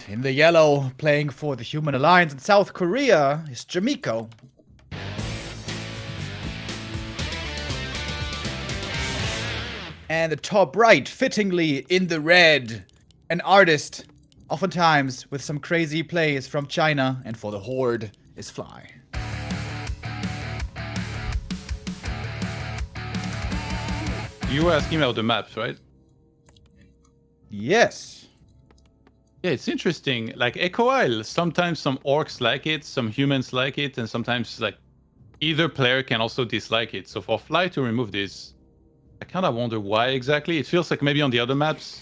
In the yellow, playing for the Human Alliance in South Korea, is Chaemiko. And the top right, fittingly in the red, an artist, oftentimes with some crazy plays from China, and for the Horde is Fly. You were asking about the maps, right? Yes. Yeah, it's interesting. Like Echo Isle, sometimes some orcs like it, some humans like it, and sometimes like either player can also dislike it. So for Fly to remove this, I kind of wonder why exactly. It feels like maybe on the other maps.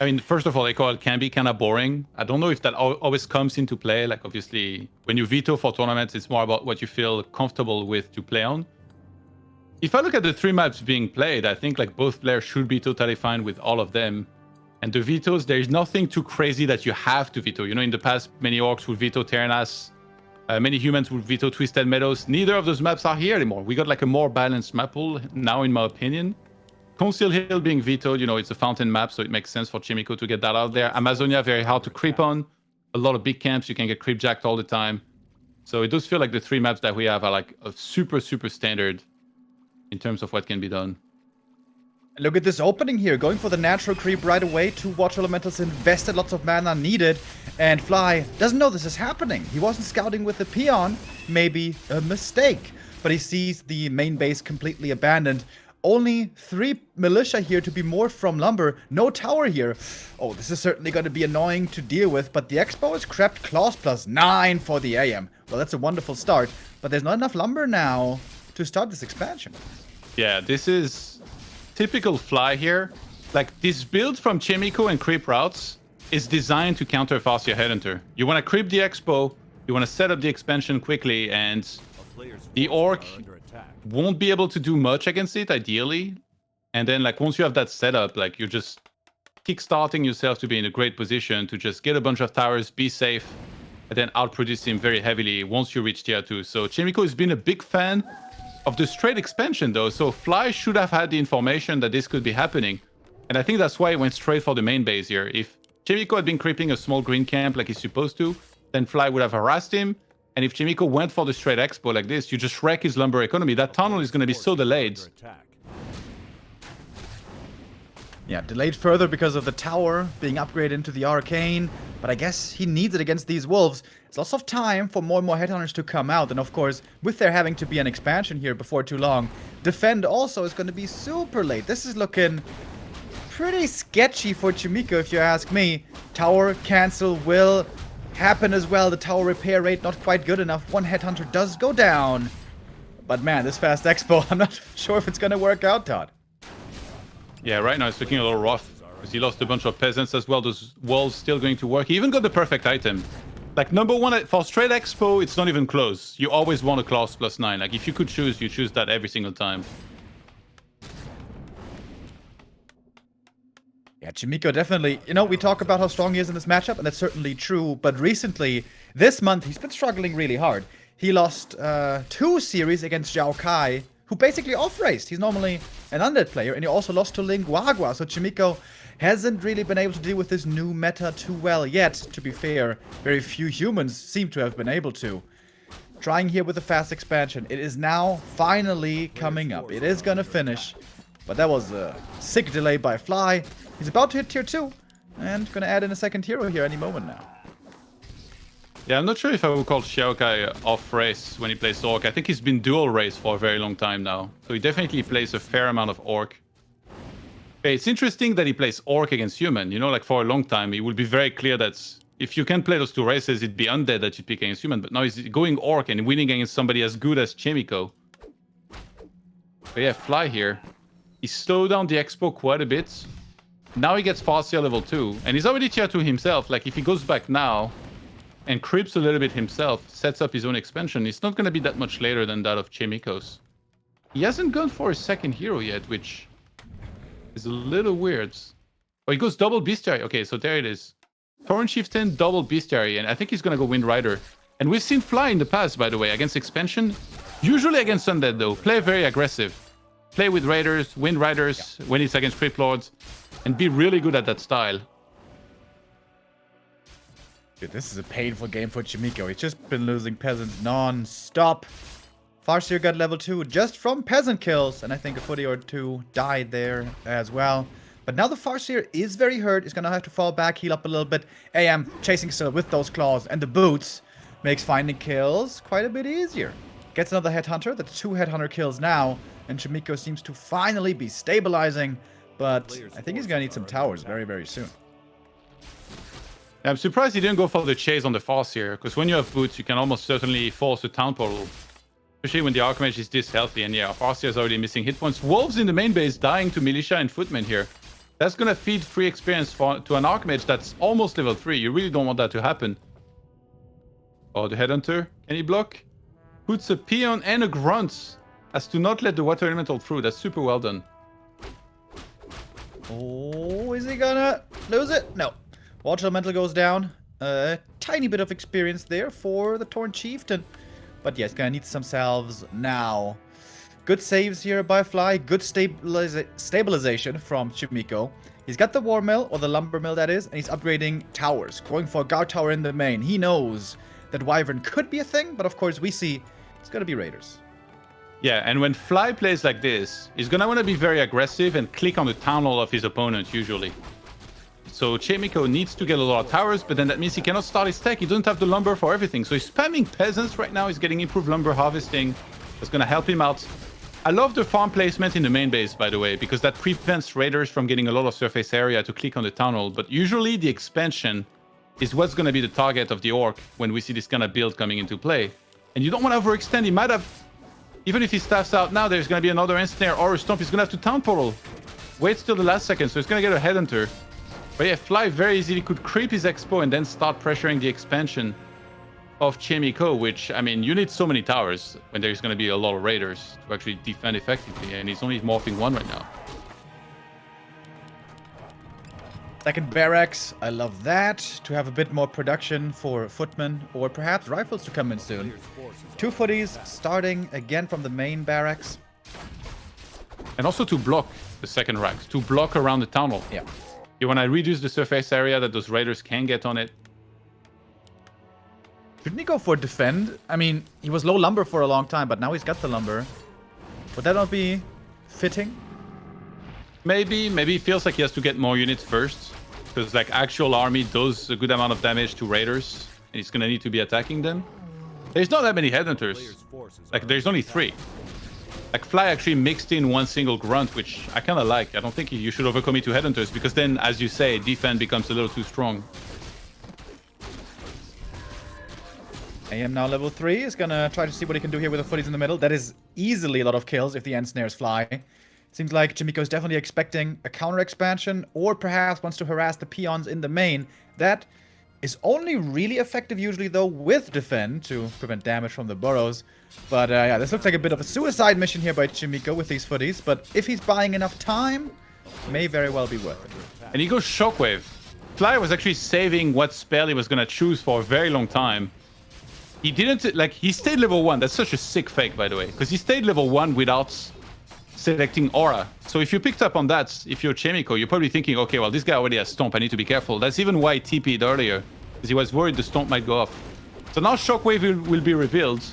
I mean, first of all, Echo Isle can be kind of boring. I don't know if that always comes into play. Like obviously, when you veto for tournaments, it's more about what you feel comfortable with to play on. If I look at the 3 maps being played, I think like both players should be totally fine with all of them. And the vetoes, there is nothing too crazy that you have to veto. You know, in the past, many orcs would veto Terranas. Many humans would veto Twisted Meadows. Neither of those maps are here anymore. We got like a more balanced map pool now, in my opinion. Conceal Hill being vetoed, you know, it's a fountain map, so it makes sense for Chaemiko to get that out there. Amazonia, very hard to creep on. A lot of big camps, you can get creep jacked all the time. So it does feel like the 3 maps that we have are like a super standard in terms of what can be done. Look at this opening here, going for the natural creep right away. 2 water elementals invested, lots of mana needed. And Fly doesn't know this is happening. He wasn't scouting with the peon, maybe a mistake. But he sees the main base completely abandoned. Only 3 militia here to be morphed from lumber. No tower here. Oh, this is certainly going to be annoying to deal with. But the Expo is crept. Claws +9 for the AM. Well, that's a wonderful start. But there's not enough lumber now to start this expansion. Yeah, this is typical Fly here. Like, this build from Chaemiko and creep routes is designed to counter Farseer Headhunter. You want to creep the Expo, you want to set up the expansion quickly, and the Orc won't be able to do much against it, ideally. And then, like, once you have that set up, like, you're just kickstarting yourself to be in a great position to just get a bunch of towers, be safe, and then outproduce him very heavily once you reach tier 2. So Chaemiko has been a big fan of the straight expansion, though, so Fly should have had the information that this could be happening. And I think that's why he went straight for the main base here. If Chaemiko had been creeping a small green camp like he's supposed to, then Fly would have harassed him. And if Chaemiko went for the straight expo like this, you just wreck his lumber economy. That tunnel is going to be so delayed. Yeah, delayed further because of the tower being upgraded into the arcane. But I guess he needs it against these wolves. There's lots of time for more and more headhunters to come out. And of course, with there having to be an expansion here before too long, defend also is going to be super late. This is looking pretty sketchy for Chaemiko, if you ask me. Tower cancel will happen as well. The tower repair rate not quite good enough. 1 headhunter does go down. But man, this fast expo, I'm not sure if it's going to work out, Todd. Yeah, right now it's looking a little rough because he lost a bunch of peasants as well. Those walls still going to work. He even got the perfect item. Like, number 1 for straight expo, it's not even close. You always want a class +9. Like, if you could choose, you choose that every single time. Yeah, Chaemiko definitely, you know, we talk about how strong he is in this matchup, and that's certainly true, but recently, this month, he's been struggling really hard. He lost 2 series against Zhao Kai, who basically off-raced. He's normally an undead player, and he also lost to Linguagua, so Chaemiko hasn't really been able to deal with this new meta too well yet. To be fair, very few humans seem to have been able to. Trying here with a fast expansion. It is now finally coming up. It is gonna finish, but that was a sick delay by Fly. He's about to hit tier 2, and gonna add in a second hero here any moment now. Yeah, I'm not sure if I would call Xiaokai off-race when he plays Orc. I think he's been dual-race for a very long time now. So he definitely plays a fair amount of Orc. Okay, it's interesting that he plays Orc against Human. You know, like for a long time, it would be very clear that if you can play those 2 races, it'd be Undead that you pick against Human. But now he's going Orc and winning against somebody as good as Chaemiko. But yeah, Fly here. He slowed down the expo quite a bit. Now he gets Farseer level 2. And he's already tier 2 himself. Like, if he goes back now and creeps a little bit himself, sets up his own expansion, it's not going to be that much later than that of Chaemiko's. He hasn't gone for his second hero yet, which is a little weird. Oh, he goes double Bestiary. Okay, so there it is. Torrent Chieftain, double Bestiary, and I think he's going to go Wind Rider. And we've seen Fly in the past, by the way, against expansion. Usually against Undead, though. Play very aggressive. Play with Raiders, Wind Riders, when it's against Creep Lords, and be really good at that style. Dude, this is a painful game for Chaemiko. He's just been losing peasants non-stop. Farseer got level 2 just from peasant kills, and I think a footy or two died there as well. But now the Farseer is very hurt. He's gonna have to fall back, heal up a little bit. AM chasing still with those claws and the boots makes finding kills quite a bit easier. Gets another headhunter. That's 2 headhunter kills now, and Chaemiko seems to finally be stabilizing. But I think he's gonna need some towers very, very soon. I'm surprised he didn't go for the chase on the Farseer, because when you have boots, you can almost certainly force a town portal. Especially when the Archmage is this healthy, and yeah, Farseer is already missing hit points. Wolves in the main base dying to Militia and Footmen here. That's gonna feed free experience to an Archmage that's almost level 3. You really don't want that to happen. Oh, the Headhunter. Can he block? Puts a Peon and a Grunt as to not let the Water Elemental through. That's super well done. Oh, is he gonna lose it? No. Water Elemental goes down. A tiny bit of experience there for the Torn Chieftain. But yeah, he's gonna need some salves now. Good saves here by Fly. Good stabilization from Chaemiko. He's got the War Mill, or the Lumber Mill that is, and he's upgrading towers. Going for a Guard Tower in the main. He knows that Wyvern could be a thing, but of course we see it's gonna be Raiders. Yeah, and when Fly plays like this, he's gonna want to be very aggressive and click on the Town Hall of his opponent, usually. So Chaemiko needs to get a lot of towers, but then that means he cannot start his tech. He doesn't have the lumber for everything. So he's spamming peasants right now. He's getting improved lumber harvesting. That's going to help him out. I love the farm placement in the main base, by the way, because that prevents raiders from getting a lot of surface area to click on the town hall. But usually the expansion is what's going to be the target of the orc when we see this kind of build coming into play. And you don't want to overextend. He might have, even if he staffs out now, there's going to be another ensnare or a stomp. He's going to have to town portal. Waits till the last second, so he's going to get a headhunter. But yeah, Fly very easily could creep his expo and then start pressuring the expansion of Chaemiko, which, I mean, you need so many towers when there's going to be a lot of raiders to actually defend effectively, and he's only morphing 1 right now. Second barracks, I love that. To have a bit more production for footmen, or perhaps rifles to come in soon. 2 footies starting again from the main barracks. And also to block the second racks, to block around the town hall. Yeah. You want to reduce the surface area that those raiders can get on it. Shouldn't he go for defend? I mean, he was low lumber for a long time, but now he's got the lumber. Would that not be fitting? Maybe he feels like he has to get more units first, because like actual army does a good amount of damage to raiders, and he's gonna need to be attacking them. There's not that many headhunters. Like there's only 3. Like Fly actually mixed in 1 single grunt, which I kind of like. I don't think you should overcommit to headhunters, because then, as you say, defend becomes a little too strong. AM now level 3 is gonna try to see what he can do here with the footies in the middle. That is easily a lot of kills if the ensnares fly. Seems like Chaemiko is definitely expecting a counter expansion, or perhaps wants to harass the peons in the main. That is only really effective usually though with defend to prevent damage from the burrows. But yeah, this looks like a bit of a suicide mission here by Chaemiko with these footies. But if he's buying enough time, may very well be worth it. And he goes Shockwave. Fly was actually saving what spell he was gonna choose for a very long time. He didn't, like, he stayed level 1. That's such a sick fake, by the way, because he stayed level 1 without selecting Aura. So if you picked up on that, if you're Chaemiko, you're probably thinking, okay, well, this guy already has Stomp. I need to be careful. That's even why he TP'd earlier, because he was worried the Stomp might go off. So now Shockwave will be revealed.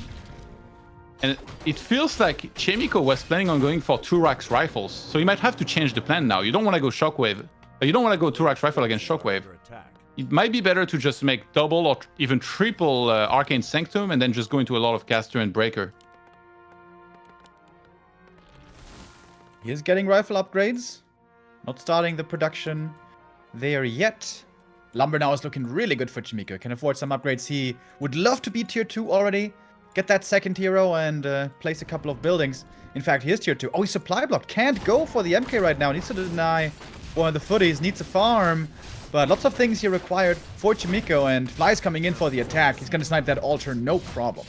And it feels like Chaemiko was planning on going for 2 racks rifles. So he might have to change the plan now. You don't want to go Shockwave. You don't want to go 2 racks rifle against Shockwave. It might be better to just make double or even triple Arcane Sanctum and then just go into a lot of Caster and Breaker. He is getting rifle upgrades. Not starting the production there yet. Lumber now is looking really good for Chaemiko. Can afford some upgrades. He would love to be tier 2 already. Get that second hero and place a couple of buildings. In fact, he is tier 2. Oh, he's supply blocked. Can't go for the MK right now. Needs to deny one of the footies. Needs a farm. But lots of things here required for Chaemiko, and Fly's coming in for the attack. He's going to snipe that altar, no problem.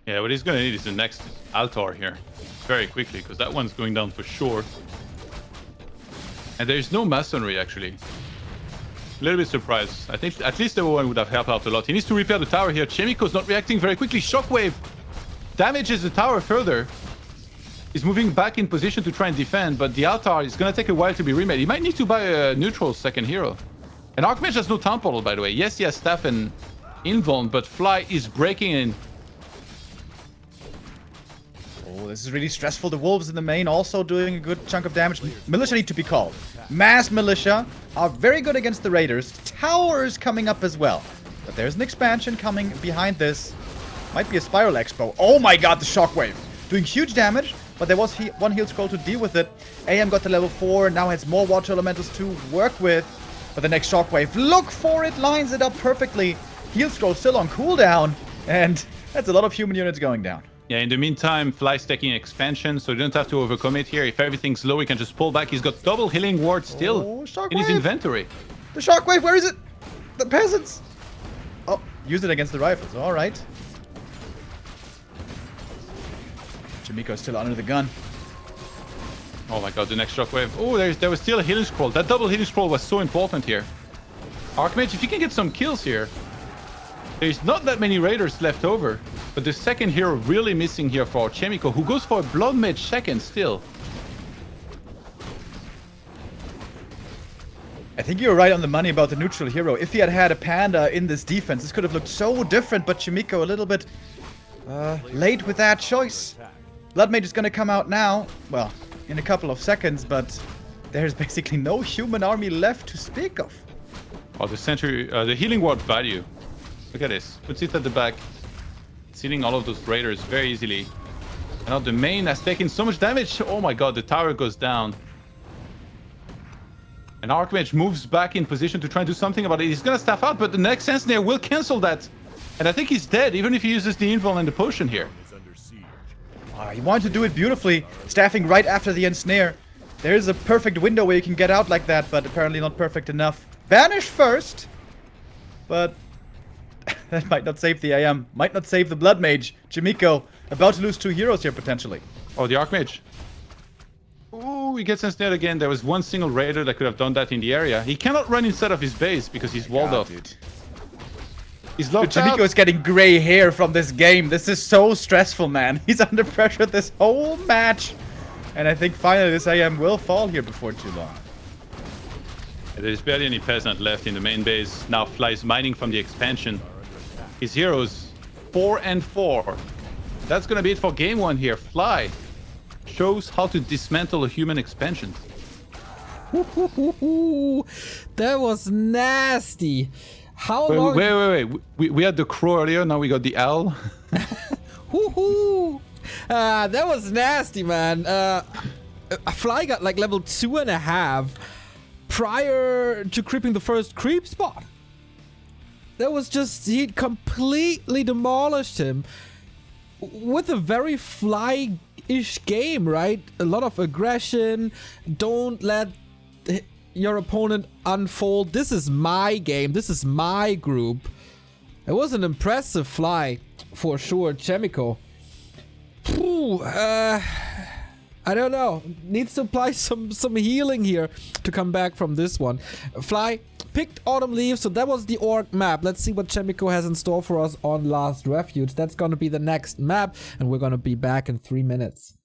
Yeah, what he's going to need is the next altar here. Very quickly, because that one's going down for sure. And there's no masonry, actually. A little bit surprised. I think at least everyone would have helped out a lot. He needs to repair the tower here. Chaemiko's not reacting very quickly. Shockwave damages the tower further. He's moving back in position to try and defend, but the altar is going to take a while to be remade. He might need to buy a neutral second hero. And Archmage has no town portal, by the way. Yes, he has staff and invuln, but Fly is breaking in. Oh, this is really stressful. The wolves in the main also doing a good chunk of damage. Militia need to be called. Mass militia are very good against the raiders. Towers coming up as well. But there's an expansion coming behind this. Might be a Spiral Expo. Oh my god, the shockwave. Doing huge damage, but there was one heal scroll to deal with it. AM got to level 4, now has more water elementals to work with. But the next shockwave, look for it, lines it up perfectly. Heal scroll still on cooldown, and that's a lot of human units going down. Yeah, in the meantime, Fly's taking expansion, so you don't have to overcommit here. If everything's low, he can just pull back. He's got double healing ward still in his inventory. The shockwave, where is it? The peasants! Oh, use it against the rifles, alright. Chaemiko's still under the gun. Oh my god, the next shockwave. Oh, there was still a healing scroll. That double healing scroll was so important here. Archmage, if you can get some kills here. There's not that many raiders left over. But the second hero really missing here for Chaemiko, who goes for a Blood Mage second still. I think you're right on the money about the neutral hero. If he had had a panda in this defense, this could have looked so different. But Chaemiko a little bit late with that choice. Blood Mage is going to come out now. Well, in a couple of seconds, but there's basically no human army left to speak of. Oh, the healing ward value. Look at this. Puts it at the back. It's hitting all of those raiders very easily. And now the main has taken so much damage. Oh my god, the tower goes down. And Archmage moves back in position to try and do something about it. He's gonna staff out, but the next Ensnare will cancel that. And I think he's dead, even if he uses the invuln and the potion here. He wanted to do it beautifully, staffing right after the Ensnare. There is a perfect window where you can get out like that, but apparently not perfect enough. Vanish first! But that might not save the AM, might not save the Blood Mage. Chaemiko about to lose 2 heroes here potentially. Oh, the Archmage. Ooh, he gets ensnared again. There was one single raider that could have done that in the area. He cannot run inside of his base because he's walled off. Dude. He's locked Chaemiko is getting gray hair from this game. This is so stressful, man. He's under pressure this whole match. And I think finally this AM will fall here before too long. There's barely any peasant left in the main base. Now Fly's mining from the expansion. His heroes, 4 and 4. That's gonna be it for game 1 here. Fly shows how to dismantle a human expansion. That was nasty. How long? Wait. We had the crow earlier, now we got the owl. That was nasty, man. Fly got like level 2.5 prior to creeping the first creep spot. That was just, he completely demolished him with a very Fly-ish game, right? A lot of aggression. Don't let your opponent unfold. This is my game. This is my group. It was an impressive Fly for sure. Chaemiko. I don't know. Needs to apply some healing here to come back from this one. Fly picked Autumn Leaves, so that was the orc map. Let's see what Chaemiko has in store for us on Last Refuge. That's gonna be the next map, and we're gonna be back in 3 minutes.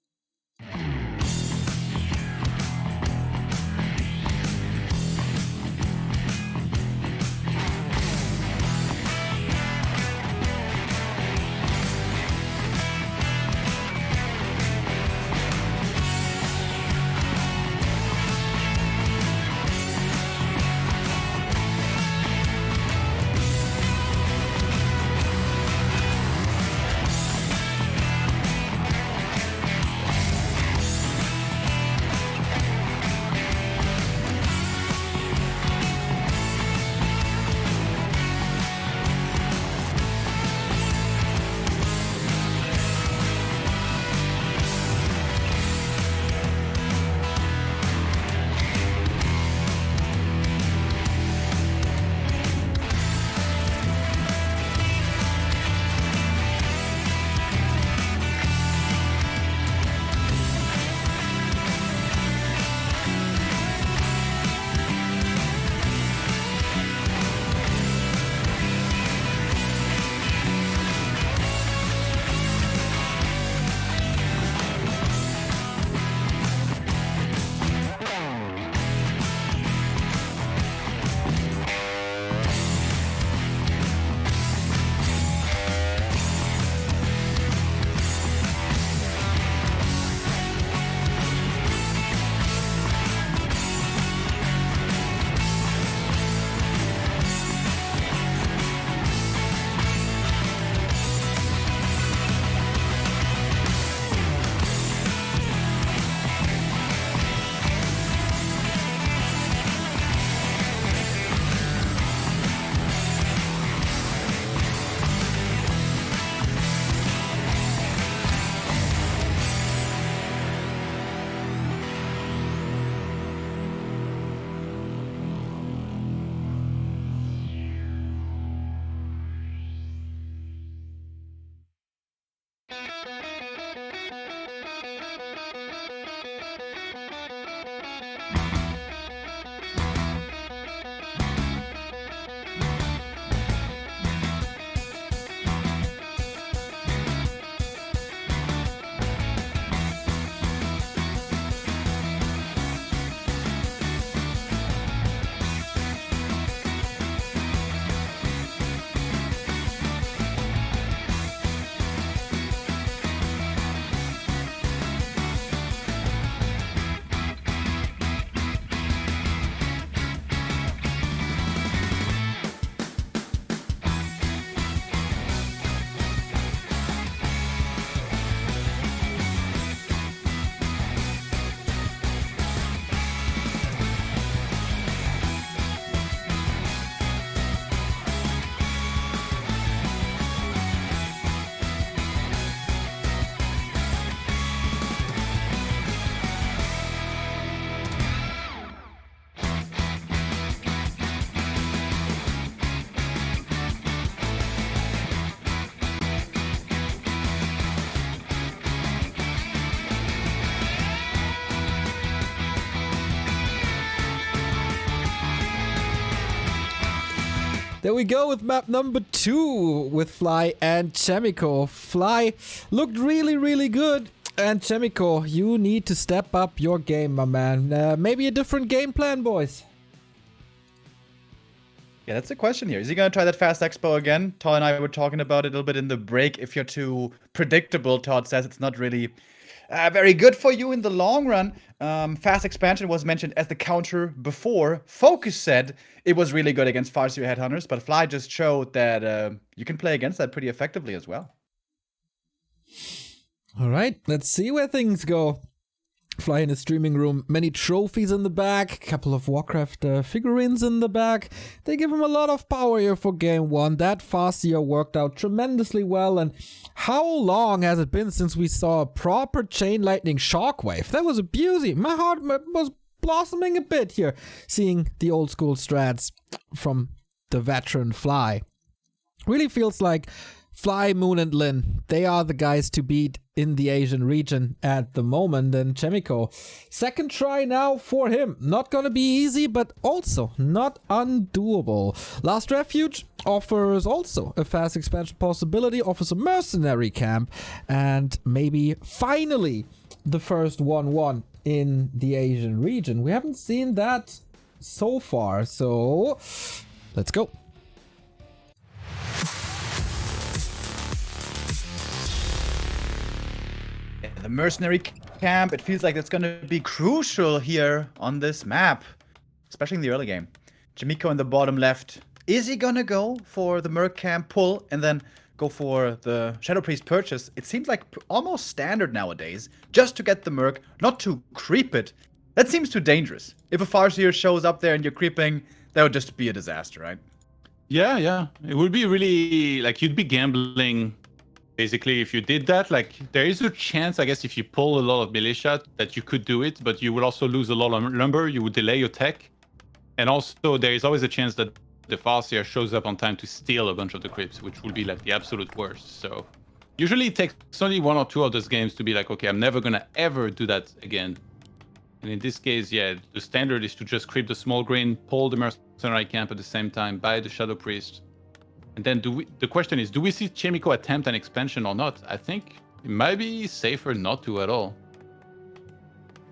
There we go with map number 2 with Fly and Chaemiko. Fly looked really, really good. And Chaemiko, you need to step up your game, my man. Maybe a different game plan, boys. Yeah, that's the question here. Is he going to try that fast expo again? Todd and I were talking about it a little bit in the break. If you're too predictable, Todd says it's not really very good for you in the long run. Fast expansion was mentioned as the counter before. Focus said it was really good against Farseer Headhunters, but Fly just showed that you can play against that pretty effectively as well. All right, let's see where things go. Fly in the streaming room, many trophies in the back, a couple of WarCraft figurines in the back. They give him a lot of power here for game 1. That Farseer worked out tremendously well. And how long has it been since we saw a proper Chain Lightning Shockwave? That was a beauty. My heart was blossoming a bit here, seeing the old school strats from the veteran Fly. Really feels like Fly, Moon, and Lin, they are the guys to beat in the Asian region at the moment. And Chaemiko, second try now for him. Not gonna be easy, but also not undoable. Last Refuge offers also a fast expansion possibility, offers a mercenary camp, and maybe finally the first 1-1 in the Asian region. We haven't seen that so far, so let's go. The mercenary camp, it feels like it's going to be crucial here on this map, especially in the early game. Chaemiko in the bottom left. Is he going to go for the merc camp pull and then go for the Shadow Priest purchase? It seems like almost standard nowadays, just to get the merc, not to creep it. That seems too dangerous. If a Farseer shows up there and you're creeping, that would just be a disaster, right? Yeah. It would be really, like, you'd be gambling. Basically, if you did that, like, there is a chance, I guess, if you pull a lot of militia, that you could do it, but you would also lose a lot of lumber, you would delay your tech. And also, there is always a chance that the Farseer shows up on time to steal a bunch of the creeps, which would be, like, the absolute worst. So, usually it takes only 1 or 2 of those games to be like, okay, I'm never gonna ever do that again. And in this case, yeah, the standard is to just creep the small green, pull the mercenary camp at the same time, buy the Shadow Priest. And then the question is, do we see Chaemiko attempt an expansion or not? I think it might be safer not to at all.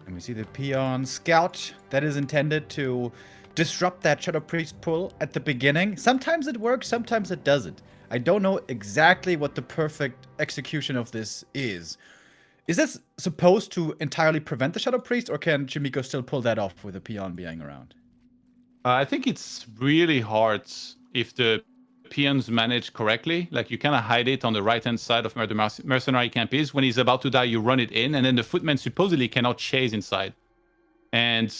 And we see the Peon Scout that is intended to disrupt that Shadow Priest pull at the beginning. Sometimes it works, sometimes it doesn't. I don't know exactly what the perfect execution of this is. Is this supposed to entirely prevent the Shadow Priest, or can Chaemiko still pull that off with the Peon being around? I think it's really hard if the peons manage correctly. Like, you kind of hide it on the right-hand side of where the mercenary camp is. When he's about to die, you run it in, and then the footmen supposedly cannot chase inside. And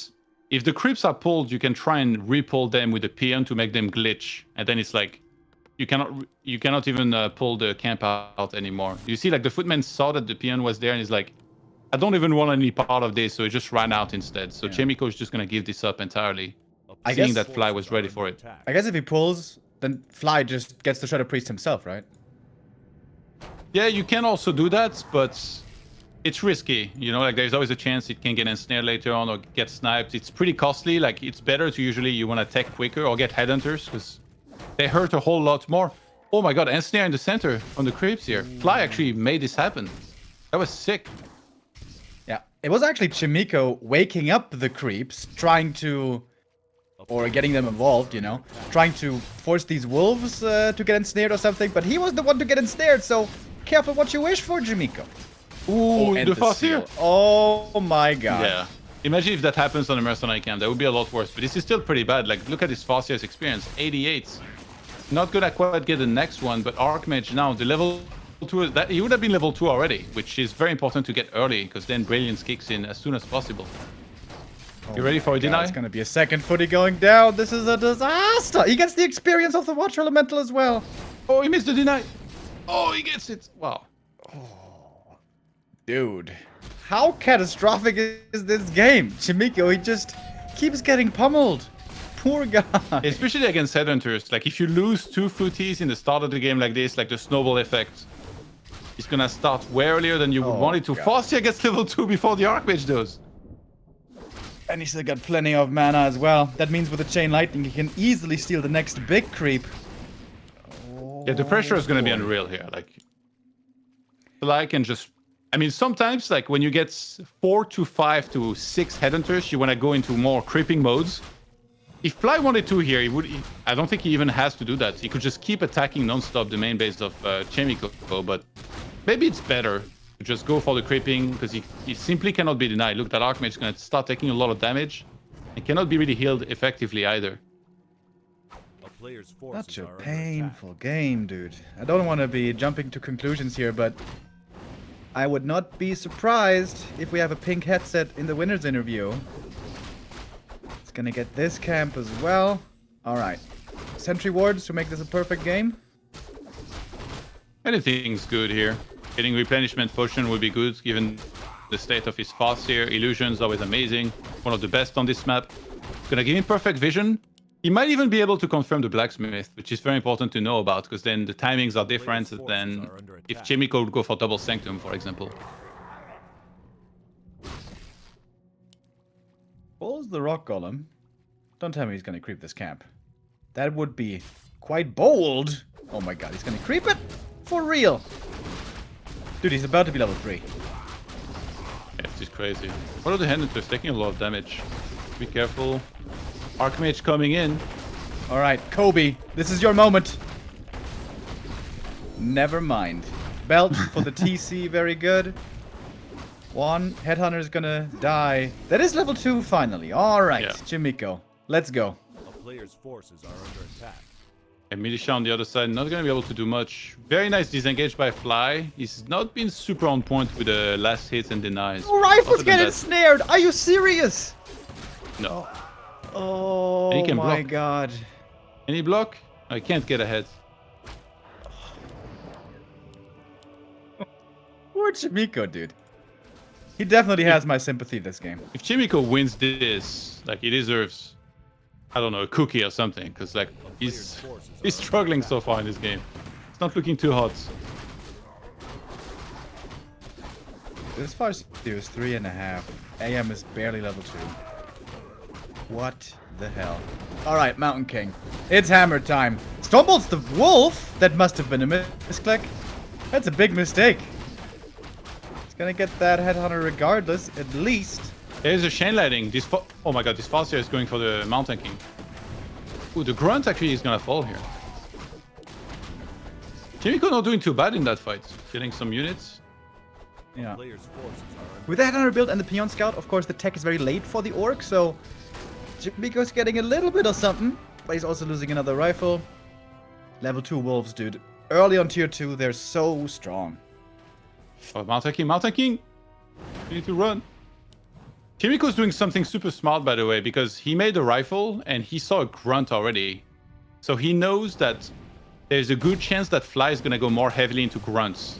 if the creeps are pulled, you can try and re-pull them with the peon to make them glitch. And then it's like, you cannot even pull the camp out anymore. You see, like, the footman saw that the peon was there, and he's like, I don't even want any part of this, so he just ran out instead. So Chaemiko is just going to give this up entirely, seeing that Fly was ready for it. I guess if he pulls, then Fly just gets the Shadow Priest himself, right? Yeah, you can also do that, but it's risky. You know, like, there's always a chance it can get ensnared later on or get sniped. It's pretty costly. Like, it's better to usually you want to tech quicker or get headhunters because they hurt a whole lot more. Oh my god, ensnare in the center on the creeps here. Fly actually made this happen. That was sick. Yeah, it was actually Chaemiko waking up the creeps, trying to, or getting them involved, you know, trying to force these wolves to get ensnared or something, but he was the one to get ensnared, so careful what you wish for, Chaemiko. Ooh, the Farseer. Oh my god. Yeah. Imagine if that happens on a mercenary camp. That would be a lot worse, but this is still pretty bad. Like, look at this Farseer's experience, 88. Not gonna quite get the next one, but Archmage now, the level 2, that he would have been level 2 already, which is very important to get early, because then Brilliance kicks in as soon as possible. You ready for a deny? It's gonna be a second footy going down. This is a disaster. He gets the experience of the Watcher Elemental as well. Oh, he missed the deny. Oh, he gets it. Wow. Oh, dude. How catastrophic is this game? Chaemiko, he just keeps getting pummeled. Poor guy. Especially against Headhunters. Like, if you lose 2 footies in the start of the game like this, like the snowball effect, it's gonna start way earlier than you would want it to. Farseer gets level 2 before the Archmage does. And he's still got plenty of mana as well. That means with the Chain Lightning, he can easily steal the next big creep. Yeah, the pressure is going to be unreal here. Like, Fly can just... I mean, sometimes, like, when you get 4 to 5 to 6 headhunters, you want to go into more creeping modes. If Fly wanted to here, I don't think he even has to do that. He could just keep attacking non-stop the main base of Chaemiko, but maybe it's better to just go for the creeping, because he simply cannot be denied. Look, that Archmage is going to start taking a lot of damage and cannot be really healed effectively either. Such a painful game, dude. I don't want to be jumping to conclusions here, but I would not be surprised if we have a pink headset in the winner's interview. It's gonna get this camp as well. Alright. Sentry wards to make this a perfect game. Anything's good here. Getting replenishment potion would be good, given the state of his Farseer. Illusion's always amazing. One of the best on this map. Gonna give him perfect vision. He might even be able to confirm the blacksmith, which is very important to know about, because then the timings are different than if Chaemiko would go for double sanctum, for example. Pulls the rock golem. Don't tell me he's gonna creep this camp. That would be quite bold. Oh my god, he's gonna creep it? For real? Dude, he's about to be level 3. Yeah, this is crazy. What are the headhunters taking a lot of damage? Be careful. Archmage coming in. Alright, Kobe, this is your moment. Never mind. Belt for the TC, very good. One headhunter is gonna die. That is level 2 finally. Alright, Yeah. Chaemiko, let's go. A player's forces are under attack. And Militia on the other side, not going to be able to do much. Very nice disengage by Fly. He's not been super on point with the last hits and denies. Oh, rifles Other than get that, ensnared! Are you serious? No. Oh And he can my block. god. Any block? I can't get ahead. Poor Chaemiko, dude. He definitely has my sympathy this game. If Chaemiko wins this, like, he deserves, I don't know, a cookie or something, because like he's struggling so far in this game. It's not looking too hot. This far is 3.5. AM is barely level 2. What the hell? Alright, Mountain King. It's hammer time. Stumbles the wolf? That must have been a misclick. That's a big mistake. He's gonna get that headhunter regardless, at least. There's a chain lighting. Oh my god, this Farseer is going for the Mountain King. Ooh, the Grunt actually is gonna fall here. Chaemiko not doing too bad in that fight. Getting some units. Yeah. Player's forces are under With the headhunter build and the Peon Scout, of course, the tech is very late for the Orc, so Chaemiko's getting a little bit of something, but he's also losing another rifle. Level 2 wolves, dude. Early on tier 2, they're so strong. Oh, Mountain King, Mountain King! You need to run. Chaemiko's doing something super smart, by the way, because he made a rifle and he saw a Grunt already. So he knows that there's a good chance that Fly is going to go more heavily into Grunts.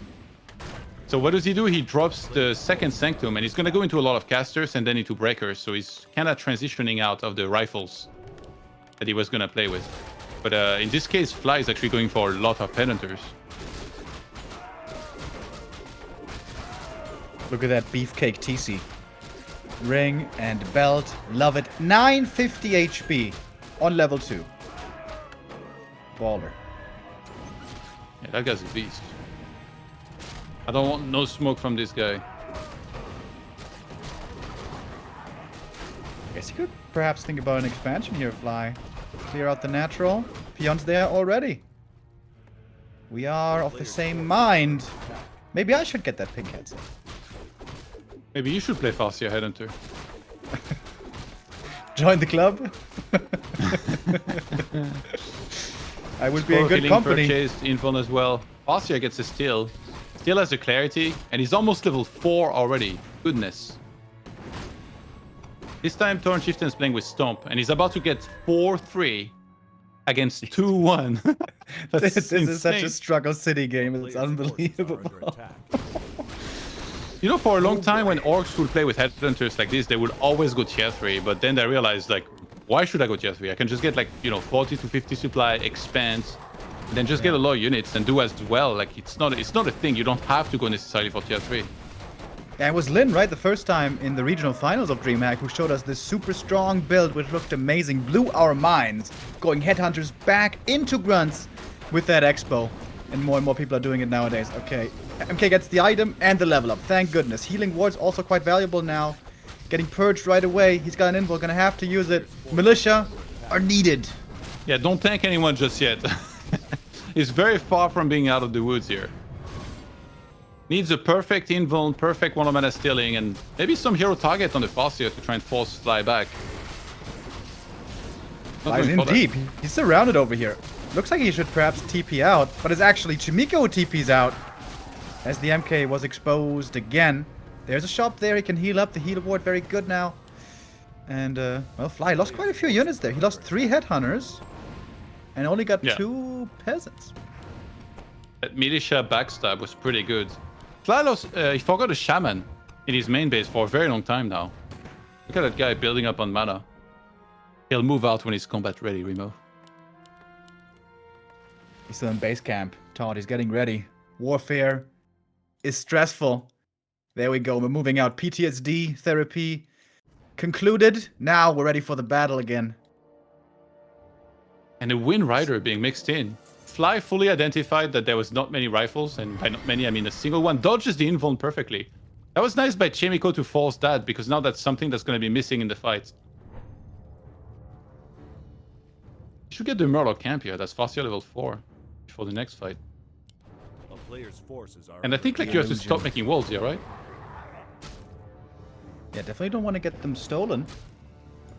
So what does he do? He drops the second Sanctum and he's going to go into a lot of casters and then into breakers. So he's kind of transitioning out of the rifles that he was going to play with. But in this case, Fly is actually going for a lot of headhunters. Look at that beefcake TC. Ring and belt. Love it. 950 HP on level 2. Baller. Yeah, that guy's a beast. I don't want no smoke from this guy. Guess you could perhaps think about an expansion here, Fly. Clear out the natural. Peon's there already. We are of the same mind. Maybe I should get that pink headset. Maybe you should play Farseer Headhunter. Join the club. I would be in good Healing company. Purchased, Infon as well. Farseer gets a steal. Still has the clarity, and he's almost level 4 already. Goodness. This time, Torrent Chieftain is playing with Stomp, and he's about to get 4-3 against 2-1. This is such a insane. struggle city game. It's player's forces are unbelievable. under attack. You know, for a long time, when Orcs would play with Headhunters like this, they would always go tier 3, but then they realized, like, why should I go tier 3? I can just get, like, you know, 40 to 50 supply, expand, and then just get a lot of units and do as well. Like, it's not a thing. You don't have to go necessarily for tier 3. Yeah, it was Lin, right? The first time in the regional finals of DreamHack who showed us this super strong build which looked amazing, blew our minds, going headhunters back into grunts, with that expo. And more people are doing it nowadays. Okay. MK gets the item and the level up. Thank goodness. Healing ward's also quite valuable now. Getting purged right away. He's got an invul. Gonna have to use it. Militia are needed. Yeah, don't tank anyone just yet. He's very far from being out of the woods here. Needs a perfect invuln, perfect one mana stealing, and maybe some hero target on the Farseer to try and force Fly back. Not Fly's going in for that. deep. He's surrounded over here. Looks like he should perhaps TP out, but it's actually Chaemiko who TP's out. As the MK was exposed again. There's a shop there, he can heal up. The heal ward very good now. And, well, Fly lost quite a few units there. He lost 3 headhunters. And only got 2 peasants. That militia backstab was pretty good. Fly lost, he forgot a shaman in his main base for a very long time now. Look at that guy building up on mana. He'll move out when he's combat ready, Remo. He's still in base camp. Todd, he's getting ready. Warfare is stressful. There we go. We're moving out. PTSD therapy concluded. Now we're ready for the battle again. And a Wind Rider being mixed in. Fly fully identified that there was not many rifles, and by not many I mean a single one. Dodges the invuln perfectly. That was nice by Chaemiko to force that, because now that's something that's going to be missing in the fight. You should get the Murloc camp here. That's Farseer level 4 for the next fight. A player's forces are And I think like you have to stop making walls here, right? Yeah, definitely don't want to get them stolen.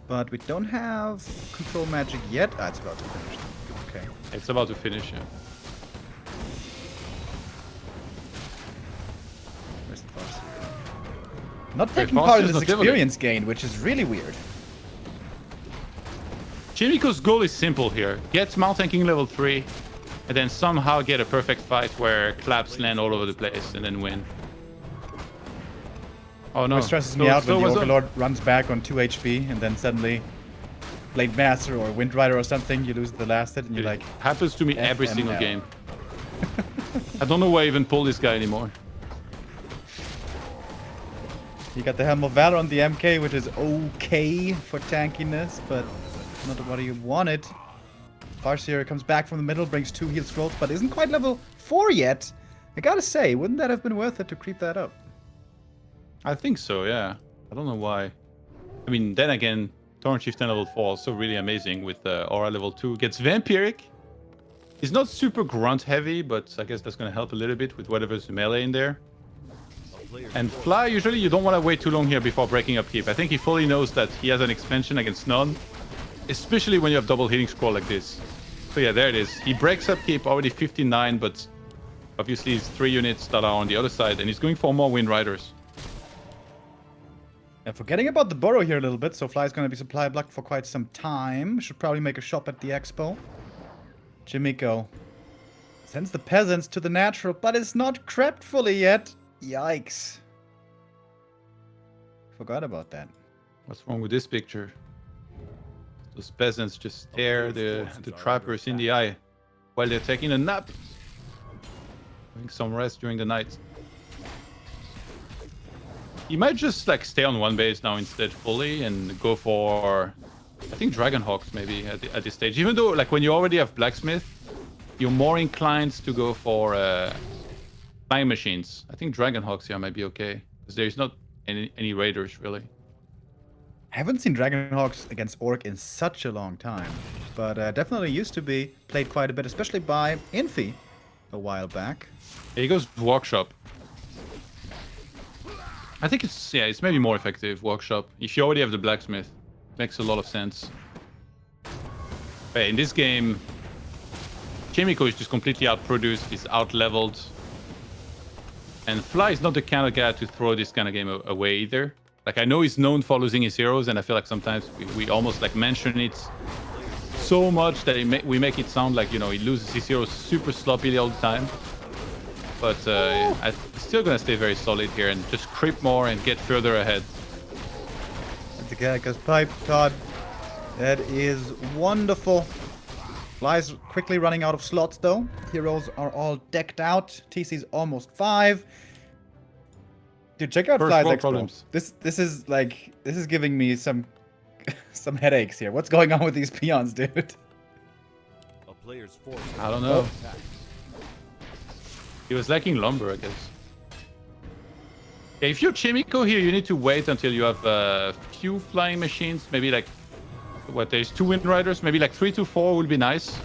But we don't have control magic yet. Ah, it's about to finish. Okay. It's about to finish, yeah. Where's the Farseer? Not Wait, taking part in Farseer's this not leveling. experience gain, which is really weird. Chaemiko's goal is simple here. Get Mount Tanking level 3, and then somehow get a perfect fight where claps land all over the place, and then win. Oh no. It stresses me out when the Overlord runs back on 2 HP and then suddenly Blade Master or Wind Rider or something, you lose the last hit and you're like... Happens to me every FML. single game. I don't know why I even pull this guy anymore. You got the Helm of Valor on the MK, which is okay for tankiness, but not what you wanted. Farseer comes back from the middle, brings 2 heal scrolls, but isn't quite level 4 yet. I gotta say, wouldn't that have been worth it to creep that up? I think so, yeah. I don't know why. I mean, then again, Torrent Chieftain level 4 also really amazing with Aura level 2. Gets Vampiric. He's not super grunt heavy, but I guess that's going to help a little bit with whatever's melee in there. And Fly, usually you don't want to wait too long here before breaking up keep. I think he fully knows that he has an expansion against none, especially when you have double healing scroll like this. So yeah, there it is. He breaks up keep already 59, but obviously he's 3 units that are on the other side, and he's going for more Wind Riders. And forgetting about the burrow here a little bit, so Fly's gonna be supply blocked for quite some time. Should probably make a shop at the expo. Chaemiko sends the peasants to the natural, but it's not crept fully yet. Yikes. Forgot about that. What's wrong with this picture? Those peasants just stare the trappers in the eye while they're taking a nap. Having some rest during the night. You might just like stay on one base now instead fully and go for, I think, Dragonhawks maybe at this stage. Even though like when you already have Blacksmith, you're more inclined to go for flying machines. I think Dragonhawks here might be okay because there's not any raiders really. I haven't seen Dragonhawks against Orc in such a long time, but definitely used to be played quite a bit, especially by Infi a while back. Here he goes Workshop. I think it's maybe more effective, Workshop. If you already have the Blacksmith, makes a lot of sense. But in this game, Chaemiko is just completely outproduced, he's out-leveled. And Fly is not the kind of guy to throw this kind of game away either. Like, I know he's known for losing his heroes, and I feel like sometimes we almost like mention it so much that we make it sound like, you know, he loses his heroes super sloppily all the time. But I'm still gonna stay very solid here and just creep more and get further ahead. That's the Gaga's pipe, Todd. That is wonderful. Fly's quickly running out of slots though. Heroes are all decked out. TC's almost 5. Dude, check out First Fly's world expo. problems. This is giving me some headaches here. What's going on with these peons, dude? player's force. I don't know. He was lacking lumber, I guess. Yeah, if you're Chaemiko here, you need to wait until you have a few flying machines. Maybe like, what, there's 2 Wind Riders. Maybe like 3 to 4 would be nice.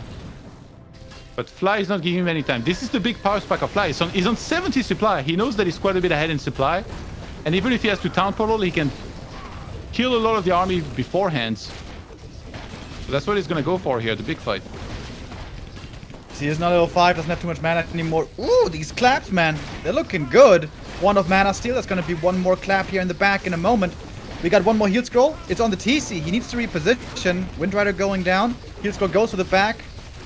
But Fly is not giving him any time. This is the big power spike of Fly. He's on 70 supply. He knows that he's quite a bit ahead in supply. And even if he has to town portal, he can kill a lot of the army beforehand. So that's what he's going to go for here, the big fight. See, he's not level 5, doesn't have too much mana anymore. Ooh, these claps, man. They're looking good. 1 of mana steal. That's going to be 1 more clap here in the back in a moment. We got 1 more heal scroll. It's on the TC. He needs to reposition. Wind Rider going down. Heal scroll goes to the back.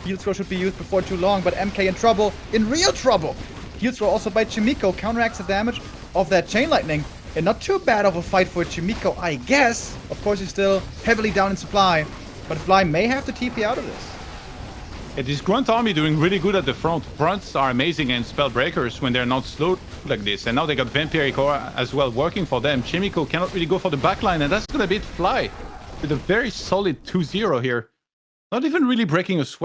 Heal scroll should be used before too long, but MK in trouble. In real trouble. Heal scroll also by Chaemiko. Counteracts the damage of that Chain Lightning. And not too bad of a fight for Chaemiko, I guess. Of course, he's still heavily down in supply. But Fly may have to TP out of this. Yeah, this Grunt army doing really good at the front. Grunts are amazing in spell breakers when they're not slowed like this. And now they got Vampiric Aura as well working for them. Chaemiko cannot really go for the backline, and that's going to beat Fly with a very solid 2-0 here. Not even really breaking a sweat.